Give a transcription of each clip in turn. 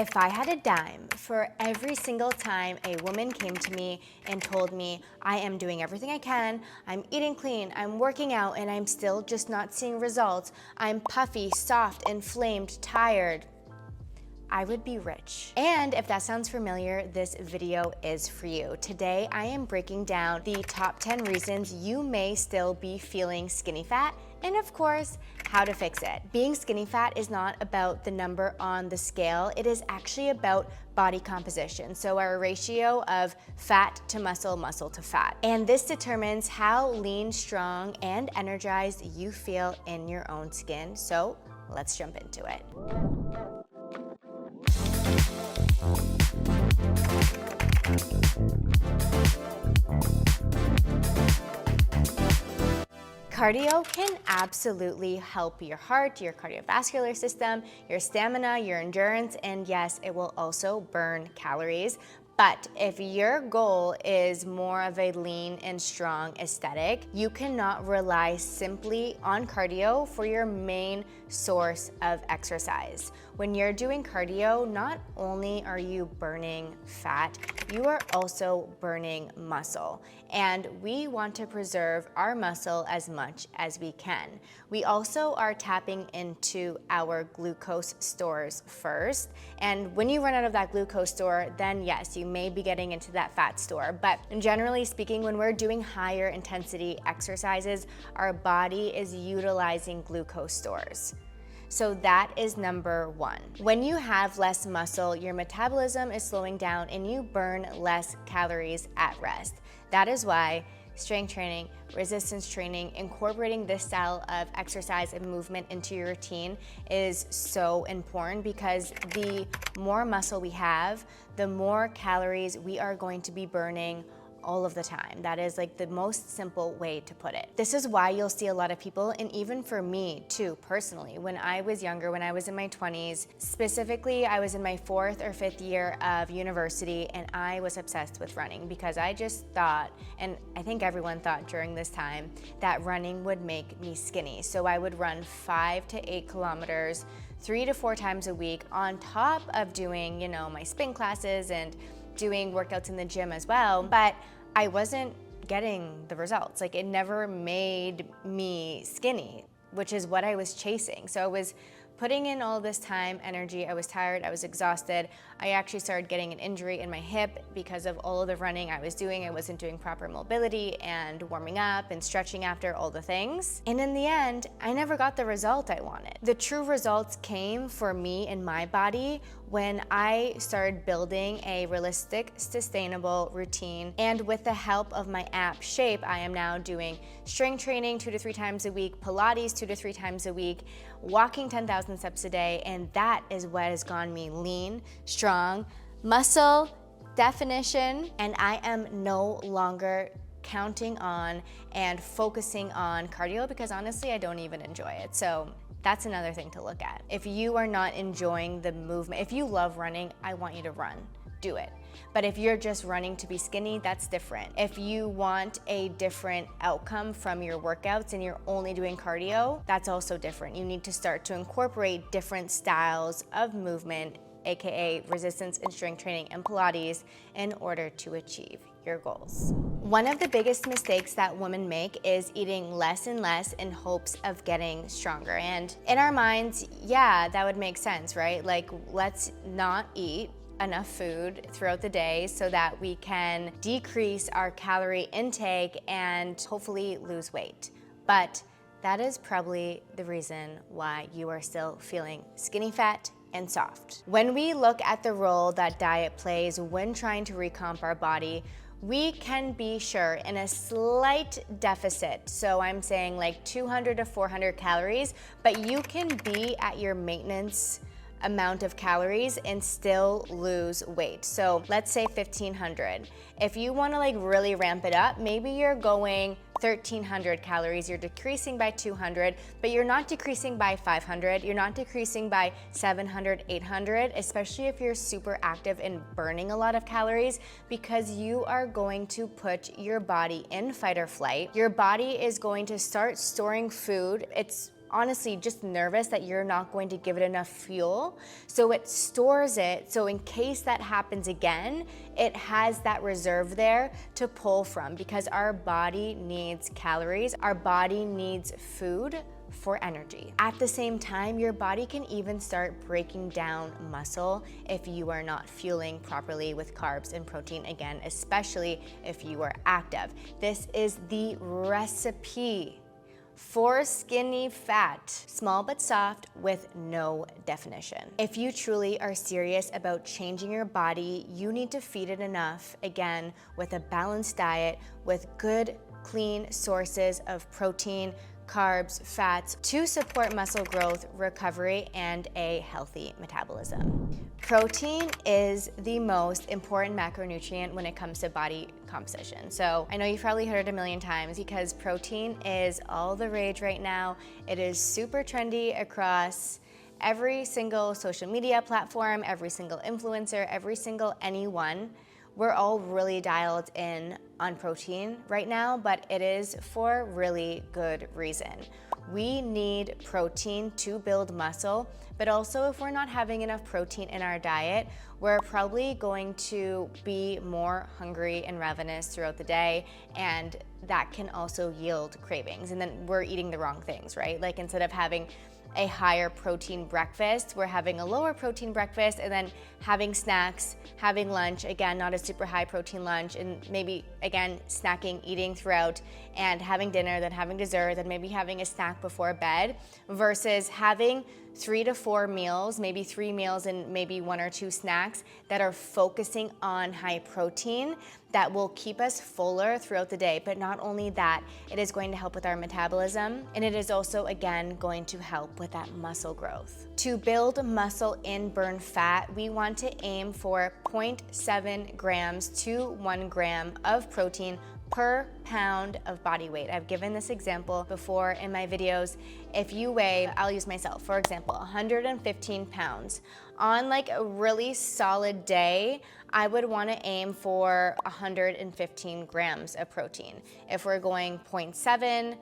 If I had a dime for every single time a woman came to me and told me, I am doing everything I can, I'm eating clean, I'm working out, and I'm still just not seeing results, I'm puffy, soft, inflamed, tired, I would be rich. And if that sounds familiar, this video is for you. Today, I am breaking down the top 10 reasons you may still be feeling skinny fat, and of course, how to fix it. Being skinny fat is not about the number on the scale, it is actually about body composition. So our ratio of fat to muscle, muscle to fat. And this determines how lean, strong, and energized you feel in your own skin. So let's jump into it. Cardio can absolutely help your heart, your cardiovascular system, your stamina, your endurance, and yes, it will also burn calories. But if your goal is more of a lean and strong aesthetic, you cannot rely simply on cardio for your main source of exercise. When you're doing cardio, not only are you burning fat, you are also burning muscle. And we want to preserve our muscle as much as we can. We also are tapping into our glucose stores first. And when you run out of that glucose store, then yes, you may be getting into that fat store. But generally speaking, when we're doing higher intensity exercises, our body is utilizing glucose stores. So that is number one. When you have less muscle, your metabolism is slowing down and you burn less calories at rest. That is why strength training, resistance training, incorporating this style of exercise and movement into your routine is so important, because the more muscle we have, the more calories we are going to be burning all of the time. That is like the most simple way to put it. This is why you'll see a lot of people, and even for me too, personally, when I was younger, when I was in my 20s, specifically, I was in my 4th or 5th year of university, and I was obsessed with running because I just thought, and I think everyone thought during this time, that running would make me skinny. So I would run 5 to 8 kilometers 3 to 4 times a week on top of doing, my spin classes and doing workouts in the gym as well, but I wasn't getting the results. Like, it never made me skinny, which is what I was chasing. So I was putting in all this time, energy, I was tired, I was exhausted. I actually started getting an injury in my hip because of all of the running I was doing. I wasn't doing proper mobility and warming up and stretching after all the things. And in the end, I never got the result I wanted. The true results came for me and my body when I started building a realistic, sustainable routine. And with the help of my app Shape, I am now doing strength training 2 to 3 times a week, Pilates 2 to 3 times a week, walking 10,000 steps a day, and that is what has gotten me lean, strong, muscle definition, and I am no longer counting on and focusing on cardio, because honestly, I don't even enjoy it. So that's another thing to look at. If you are not enjoying the movement, if you love running, I want you to run, do it. But if you're just running to be skinny, that's different. If you want a different outcome from your workouts and you're only doing cardio, that's also different. You need to start to incorporate different styles of movement, aka resistance and strength training and Pilates, in order to achieve your goals. One of the biggest mistakes that women make is eating less and less in hopes of getting stronger. And in our minds, yeah, that would make sense, right? Like, let's not eat enough food throughout the day so that we can decrease our calorie intake and hopefully lose weight. But that is probably the reason why you are still feeling skinny fat and soft. When we look at the role that diet plays when trying to recomp our body, we can be sure in a slight deficit. So I'm saying like 200 to 400 calories, but you can be at your maintenance amount of calories and still lose weight. So let's say 1,500. If you wanna really ramp it up, maybe you're going 1,300 calories, you're decreasing by 200, but you're not decreasing by 500, you're not decreasing by 700, 800, especially if you're super active in burning a lot of calories, because you are going to put your body in fight or flight. Your body is going to start storing food. It's honestly just nervous that you're not going to give it enough fuel. So it stores it, so in case that happens again, it has that reserve there to pull from, because our body needs calories, our body needs food for energy. At the same time, your body can even start breaking down muscle if you are not fueling properly with carbs and protein, again, especially if you are active. This is the recipe for skinny fat, small but soft with no definition. If you truly are serious about changing your body, you need to feed it enough, again, with a balanced diet, with good, clean sources of protein, carbs, fats, to support muscle growth, recovery, and a healthy metabolism. Protein is the most important macronutrient when it comes to body composition. So I know you've probably heard it a million times, because protein is all the rage right now. It is super trendy across every single social media platform, every single influencer, every single anyone. We're all really dialed in on protein right now, but it is for really good reason. We need protein to build muscle, but also if we're not having enough protein in our diet, we're probably going to be more hungry and ravenous throughout the day, and that can also yield cravings. And then we're eating the wrong things, right? Like, instead of having a higher protein breakfast, we're having a lower protein breakfast, and then having snacks, having lunch, again, not a super high protein lunch, and maybe, again, snacking, eating throughout, and having dinner, then having dessert, then maybe having a snack before bed, versus having 3 to 4 meals, maybe 3 meals and maybe 1 or 2 snacks that are focusing on high protein that will keep us fuller throughout the day. But not only that, it is going to help with our metabolism, and it is also, again, going to help with that muscle growth. To build muscle and burn fat, we want to aim for 0.7 grams to 1 gram of protein per pound of body weight. I've given this example before in my videos. If you weigh, I'll use myself, for example, 115 pounds. On like a really solid day, I would want to aim for 115 grams of protein. If we're going 0.7,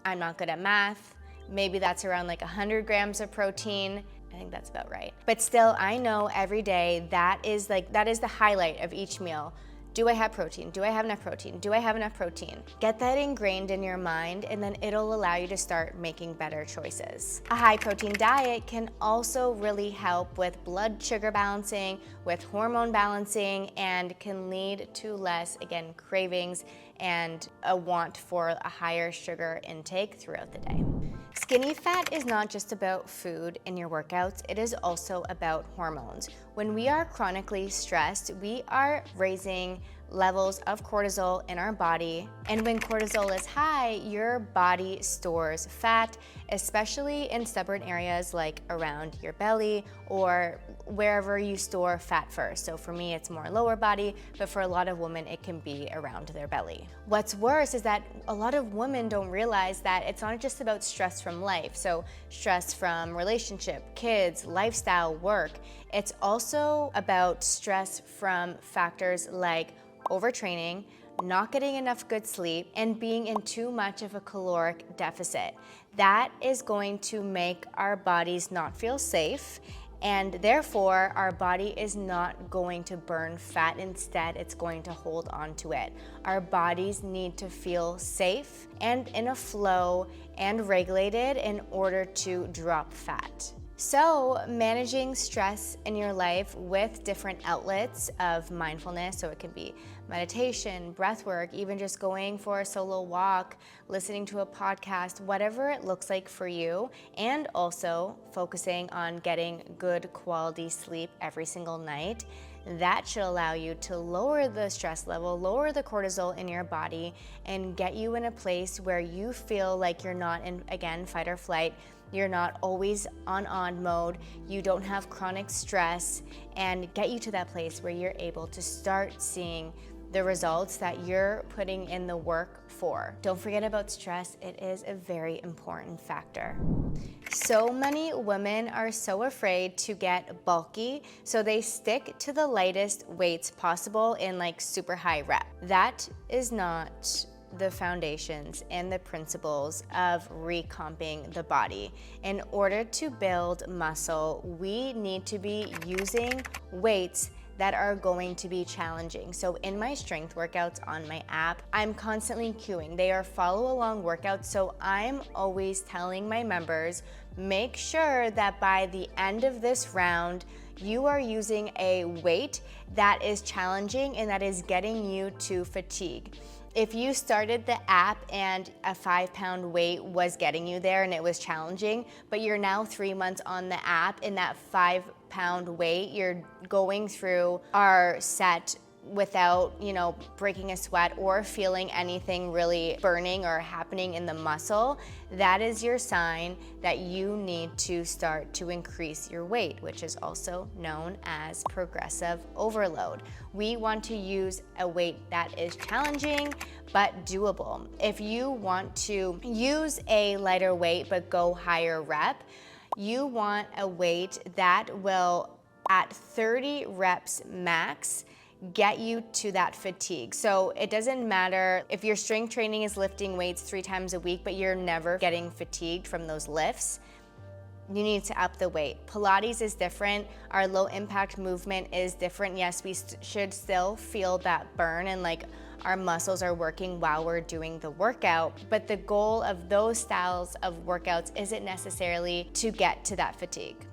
I'm not good at math, maybe that's around like 100 grams of protein. I think that's about right. But still, I know every day that is the highlight of each meal. Do I have protein? Do I have enough protein? Do I have enough protein? Get that ingrained in your mind, and then it'll allow you to start making better choices. A high protein diet can also really help with blood sugar balancing, with hormone balancing, and can lead to less, again, cravings and a want for a higher sugar intake throughout the day. Skinny fat is not just about food in your workouts, it is also about hormones. When we are chronically stressed, we are raising levels of cortisol in our body, and when cortisol is high, your body stores fat, especially in stubborn areas like around your belly or wherever you store fat first. So for me, it's more lower body, but for a lot of women, it can be around their belly. What's worse is that a lot of women don't realize that it's not just about stress from life. So stress from relationship, kids, lifestyle, work. It's also about stress from factors like overtraining, not getting enough good sleep, and being in too much of a caloric deficit. That is going to make our bodies not feel safe, and therefore our body is not going to burn fat. Instead, it's going to hold on to it. Our bodies need to feel safe and in a flow and regulated in order to drop fat. So managing stress in your life with different outlets of mindfulness, so it can be meditation, breath work, even just going for a solo walk, listening to a podcast, whatever it looks like for you, and also focusing on getting good quality sleep every single night. That should allow you to lower the stress level, lower the cortisol in your body, and get you in a place where you feel like you're not in, again, fight or flight. You're not always on mode, you don't have chronic stress, and get you to that place where you're able to start seeing the results that you're putting in the work for. Don't forget about stress, it is a very important factor. So many women are so afraid to get bulky, so they stick to the lightest weights possible in like super high rep. That is not the foundations and the principles of recomping the body. In order to build muscle, we need to be using weights that are going to be challenging. So in my strength workouts on my app, I'm constantly cueing. They are follow along workouts, so I'm always telling my members, make sure that by the end of this round, you are using a weight that is challenging and that is getting you to fatigue. If you started the app and a 5-pound weight was getting you there and it was challenging, but you're now 3 months on the app and that 5-pound weight you're going through our set without, breaking a sweat or feeling anything really burning or happening in the muscle, that is your sign that you need to start to increase your weight, which is also known as progressive overload. We want to use a weight that is challenging but doable. If you want to use a lighter weight but go higher rep, you want a weight that will, at 30 reps max, get you to that fatigue. So it doesn't matter if your strength training is lifting weights 3 times a week, but you're never getting fatigued from those lifts, you need to up the weight. Pilates is different. Our low impact movement is different. Yes, we should still feel that burn and like our muscles are working while we're doing the workout, but the goal of those styles of workouts isn't necessarily to get to that fatigue.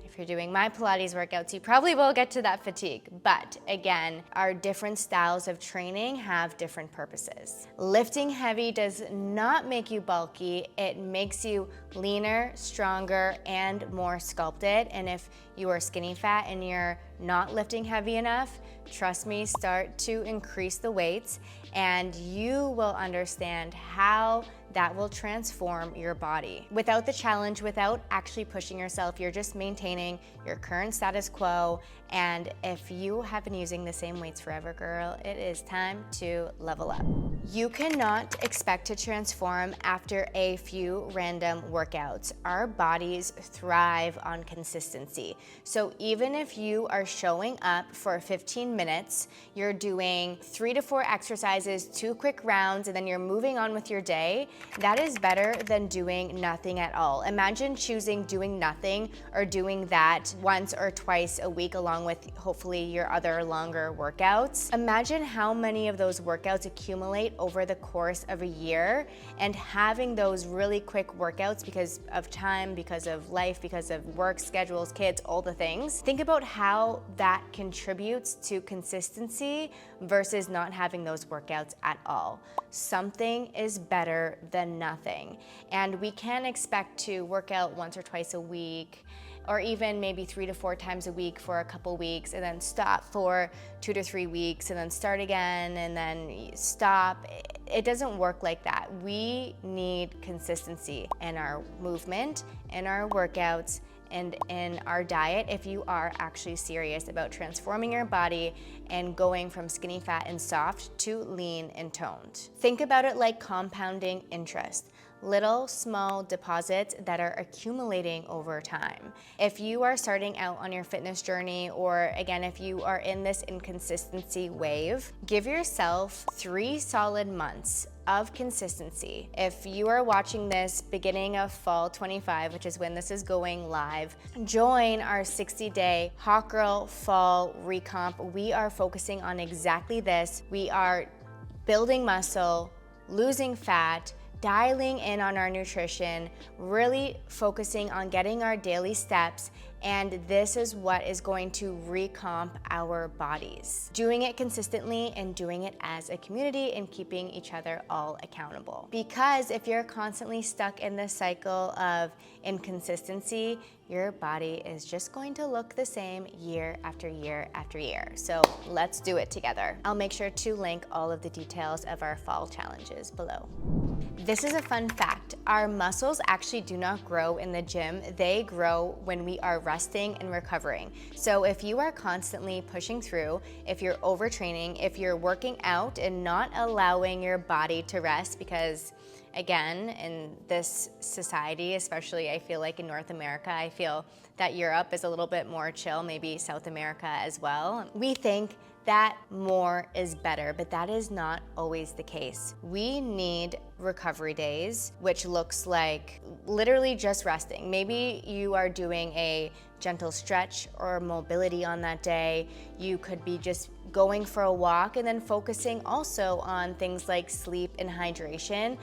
If you're doing my Pilates workouts, you probably will get to that fatigue. But again, our different styles of training have different purposes. Lifting heavy does not make you bulky. It makes you leaner, stronger, and more sculpted. And if you are skinny fat and you're not lifting heavy enough, trust me, start to increase the weights and you will understand how that will transform your body. Without the challenge, without actually pushing yourself, you're just maintaining your current status quo. And if you have been using the same weights forever, girl, it is time to level up. You cannot expect to transform after a few random workouts. Our bodies thrive on consistency. So even if you are showing up for 15 minutes, you're doing 3 to 4 exercises, 2 quick rounds, and then you're moving on with your day, that is better than doing nothing at all. Imagine choosing doing nothing or doing that once or twice a week along with hopefully your other longer workouts. Imagine how many of those workouts accumulate over the course of a year, and having those really quick workouts because of time, because of life, because of work schedules, kids, all the things. Think about how that contributes to consistency versus not having those workouts at all. Something is better than nothing. And we can't expect to work out once or twice a week, or even maybe 3 to 4 times a week for a couple weeks and then stop for 2 to 3 weeks and then start again and then stop. It doesn't work like that. We need consistency in our movement, in our workouts, and in our diet if you are actually serious about transforming your body and going from skinny fat and soft to lean and toned. Think about it like compounding interest. Little small deposits that are accumulating over time. If you are starting out on your fitness journey, or again, if you are in this inconsistency wave, give yourself 3 solid months of consistency. If you are watching this beginning of fall 25, which is when this is going live, join our 60-day Hot Girl Fall Recomp. We are focusing on exactly this. We are building muscle, losing fat, dialing in on our nutrition, really focusing on getting our daily steps, and this is what is going to recomp our bodies. Doing it consistently and doing it as a community and keeping each other all accountable. Because if you're constantly stuck in this cycle of inconsistency, your body is just going to look the same year after year after year. So let's do it together. I'll make sure to link all of the details of our fall challenges below. This is a fun fact. Our muscles actually do not grow in the gym. They grow when we are resting and recovering. So if you are constantly pushing through, if you're overtraining, if you're working out and not allowing your body to rest, because again, in this society, especially I feel like in North America, I feel that Europe is a little bit more chill, maybe South America as well. We think that more is better, but that is not always the case. We need recovery days, which looks like literally just resting. Maybe you are doing a gentle stretch or mobility on that day. You could be just going for a walk and then focusing also on things like sleep and hydration.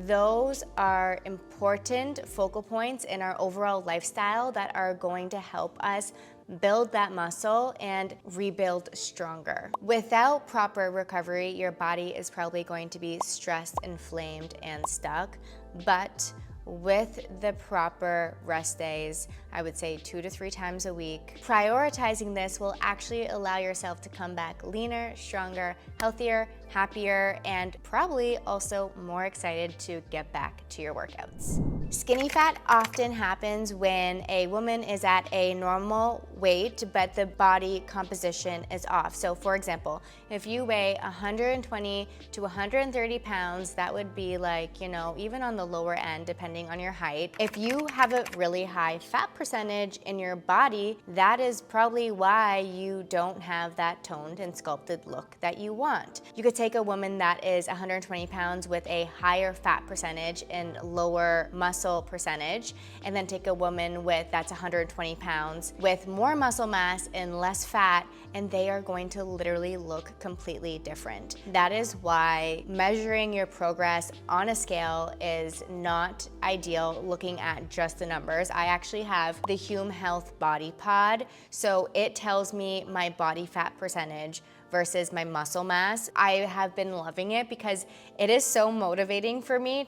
Those are important focal points in our overall lifestyle that are going to help us build that muscle and rebuild stronger. Without proper recovery, your body is probably going to be stressed, inflamed, and stuck. But with the proper rest days, I would say 2 to 3 times a week, prioritizing this will actually allow yourself to come back leaner, stronger, healthier, happier, and probably also more excited to get back to your workouts. Skinny fat often happens when a woman is at a normal weight, but the body composition is off. So for example, if you weigh 120 to 130 pounds, that would be like, even on the lower end, depending on your height. If you have a really high fat percentage in your body, that is probably why you don't have that toned and sculpted look that you want. You could take a woman that is 120 pounds with a higher fat percentage and lower muscle percentage, and then take a woman that's 120 pounds with more muscle mass and less fat, and they are going to literally look completely different. That is why measuring your progress on a scale is not ideal looking at just the numbers. I actually have the Hume Health Body Pod, so it tells me my body fat percentage versus my muscle mass. I have been loving it because it is so motivating for me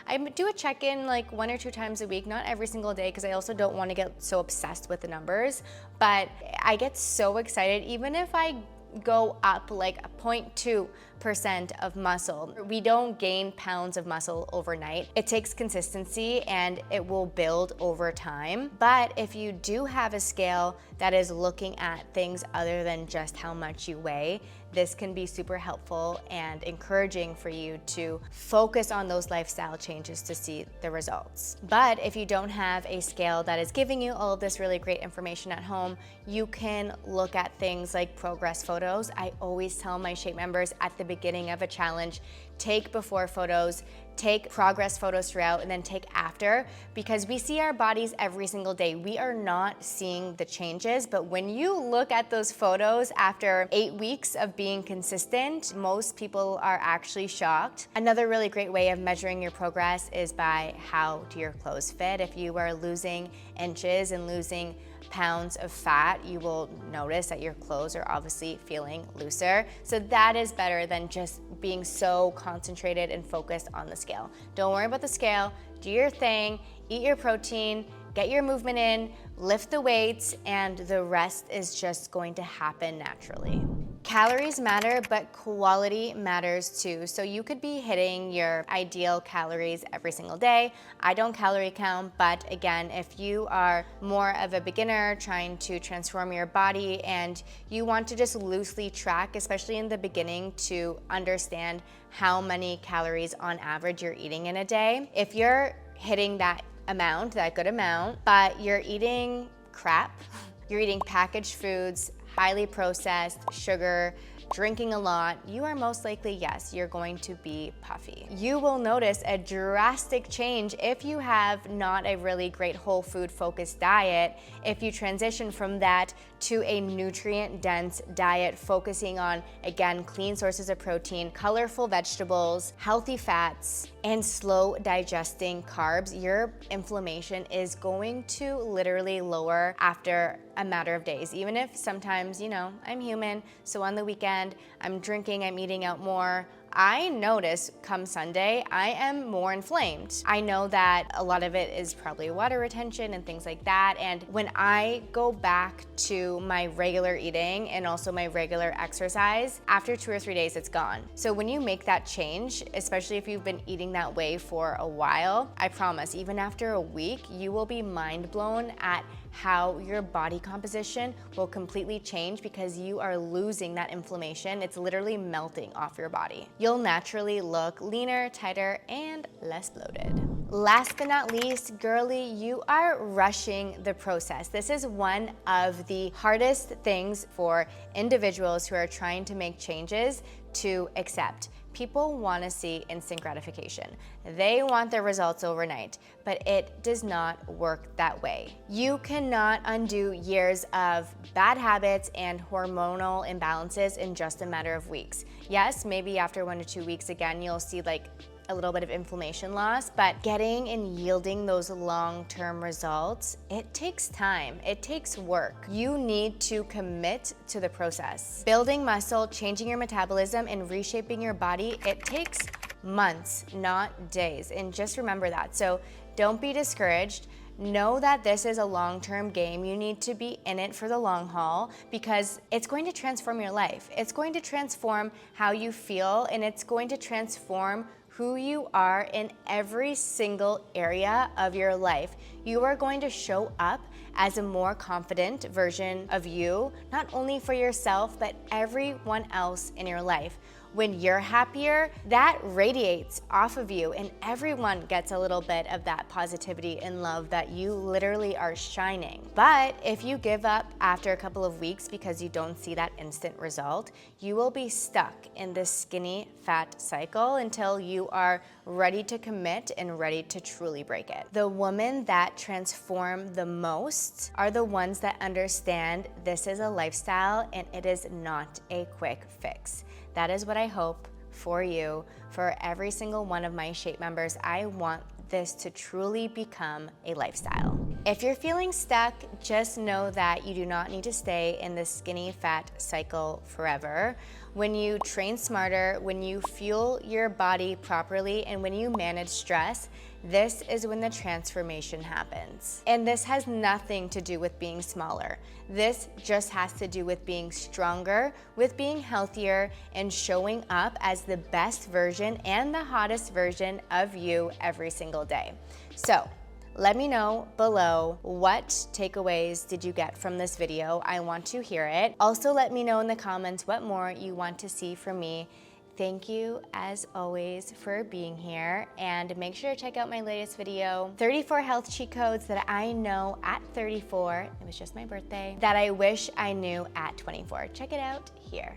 I do a check-in like 1 or 2 times a week, not every single day, because I also don't want to get so obsessed with the numbers, but I get so excited even if I go up like 0.2% of muscle. We don't gain pounds of muscle overnight. It takes consistency and it will build over time. But if you do have a scale that is looking at things other than just how much you weigh, this can be super helpful and encouraging for you to focus on those lifestyle changes to see the results. But if you don't have a scale that is giving you all of this really great information at home, you can look at things like progress photos. I always tell my Shape members at the beginning of a challenge, take before photos, take progress photos throughout, and then take after, because we see our bodies every single day. We are not seeing the changes, but when you look at those photos after 8 weeks of being consistent, most people are actually shocked. Another really great way of measuring your progress is by how do your clothes fit. If you are losing inches and losing pounds of fat, you will notice that your clothes are obviously feeling looser. So that is better than just being so concentrated and focused on the scale. Don't worry about the scale, do your thing, eat your protein, get your movement in, lift the weights, and the rest is just going to happen naturally. Calories matter, but quality matters too. So you could be hitting your ideal calories every single day. I don't calorie count, but again, if you are more of a beginner trying to transform your body and you want to just loosely track, especially in the beginning, to understand how many calories on average you're eating in a day, if you're hitting that good amount, but you're eating crap, you're eating packaged foods, highly processed, sugar, drinking a lot, you are most likely, yes, you're going to be puffy. You will notice a drastic change if you have not a really great whole food focused diet, if you transition from that to a nutrient dense diet focusing on, again, clean sources of protein, colorful vegetables, healthy fats, and slow digesting carbs. Your inflammation is going to literally lower after a matter of days. Even if sometimes, I'm human, so on the weekend, I'm drinking, I'm eating out more, I notice come Sunday, I am more inflamed. I know that a lot of it is probably water retention and things like that. And when I go back to my regular eating and also my regular exercise, after 2 or 3 days, it's gone. So when you make that change, especially if you've been eating that way for a while, I promise, even after a week, you will be mind blown at how your body composition will completely change because you are losing that inflammation. It's literally melting off your body. You'll naturally look leaner, tighter, and less bloated. Last but not least, girly, you are rushing the process. This is one of the hardest things for individuals who are trying to make changes to accept. People want to see instant gratification. They want their results overnight, but it does not work that way. You cannot undo years of bad habits and hormonal imbalances in just a matter of weeks. Yes, maybe after 1 to 2 weeks again, you'll see like a little bit of inflammation loss, but getting and yielding those long-term results, it takes time, it takes work. You need to commit to the process. Building muscle, changing your metabolism, and reshaping your body, it takes months, not days. And just remember that. So don't be discouraged. Know that this is a long-term game. You need to be in it for the long haul because it's going to transform your life. It's going to transform how you feel, and it's going to transform who you are in every single area of your life. You are going to show up as a more confident version of you, not only for yourself, but everyone else in your life. When you're happier, that radiates off of you, and everyone gets a little bit of that positivity and love that you literally are shining. But if you give up after a couple of weeks because you don't see that instant result, you will be stuck in this skinny fat cycle until you are ready to commit and ready to truly break it. The women that transform the most are the ones that understand this is a lifestyle and it is not a quick fix. That is what I hope for you, for every single one of my Shape members. I want this to truly become a lifestyle. If you're feeling stuck, just know that you do not need to stay in the skinny fat cycle forever. When you train smarter, when you fuel your body properly, and when you manage stress, this is when the transformation happens. And this has nothing to do with being smaller. This just has to do with being stronger, with being healthier, and showing up as the best version and the hottest version of you every single day. So, let me know below what takeaways did you get from this video. I want to hear it. Also, let me know in the comments what more you want to see from me. Thank you, as always, for being here, and make sure to check out my latest video, 34 health cheat codes that I know at 34, it was just my birthday, that I wish I knew at 24. Check it out here.